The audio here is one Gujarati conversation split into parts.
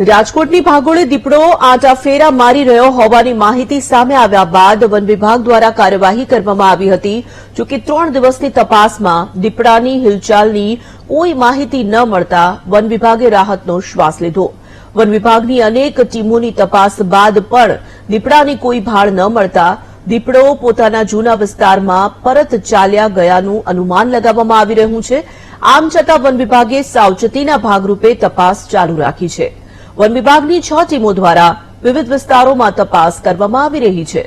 રાજકોટની ભાગોળે દીપડો આંટાફેરા મારી રહ્યો હોવાની માહિતી સામે આવ્યા બાદ વન વિભાગ દ્વારા કાર્યવાહી કરવામાં આવી હતી. જોકે 3 દિવસની તપાસમાં દીપડાની હિલચાલની કોઈ માહિતી ન મળતા વન વિભાગે રાહતનો શ્વાસ લીધો. વન વિભાગની અનેક ટીમોની તપાસ બાદ પણ દીપડાની કોઈ ભાળ ન મળતા દીપડો પોતાના જૂના વિસ્તારમાં પરત ચાલ્યા ગયાનું અનુમાન લગાવવામાં આવી રહ્યું છે. આમ છતાં વન વિભાગે સાવચેતીના ભાગરૂપે તપાસ ચાલુ રાખી છે. વન વિભાગની 6 ટીમો દ્વારા વિવિધ વિસ્તારોમાં તપાસ કરવામાં આવી રહી છે.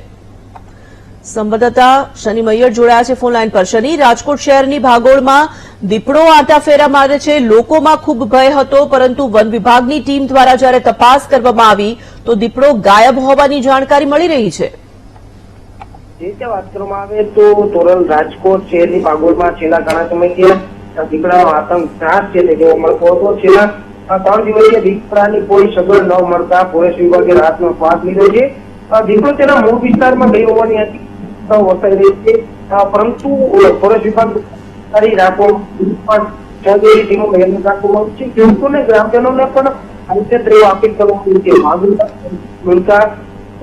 સંવાદદાતા શનિ મૈયર જોડાયા છે ફોનલાઈન પર. શનિ, રાજકોટ શહેરની ભાગોળમાં દીપડો આંટાફેરા મારે છે. લોકોમાં ખૂબ ભય હતો, પરંતુ વન વિભાગની ટીમ દ્વારા જ્યારે તપાસ કરવામાં આવી તો દીપડો ગાયબ હોવાની જાણકારી મળી રહી છે. જે રીતે વાત કરવામાં આવે તો તોરલ રાજકોટ શહેરની ભાગોળમાં છેલ્લા ઘણા સમયથી દીપડાનો આતંક ત્રાસ છે તે જોવા મળતો હતો. છેલ્લા 3 દિવસથી દીપડાની કોઈ સગવડ ન મળતા ફોરેસ્ટ વિભાગે રાહતનો શ્વાસ લીધો છે. દીપડો તેના મૂળ વિસ્તારમાં ગઈ હોવાની આશંકા વર્તાઈ રહી છે, પરંતુ ફોરેસ્ટ વિભાગ રાખવામાં સહયોગી ટીમો મહેનત રાખવામાં આવી છે. ખેડૂતોને ગ્રામજનોને પણ આવશ્યક રહેવા અપીલ કરવામાં આવી છે. મુલકા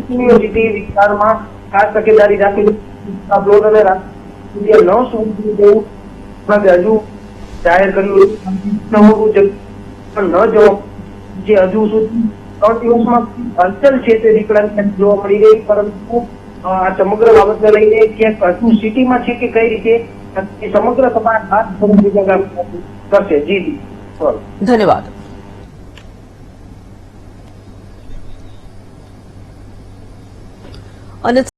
યુનિવર્સિટી વિસ્તારમાં ખાસ તકેદારી રાખી પ્લોટ અને ન સુધરી દેવું હજુ જાહેર કર્યું ન જવાબ જે હજુ સુધી 3 દિવસમાં હલચલ છે તે દીપડાની જોવા મળી રહી, પરંતુ આ સમગ્ર બાબતને લઈને ક્યાંક હજુ સિટીમાં છે કે કઈ રીતે સમગ્ર તપાસ હાથ કરશે. જી ધન્યવાદ. અને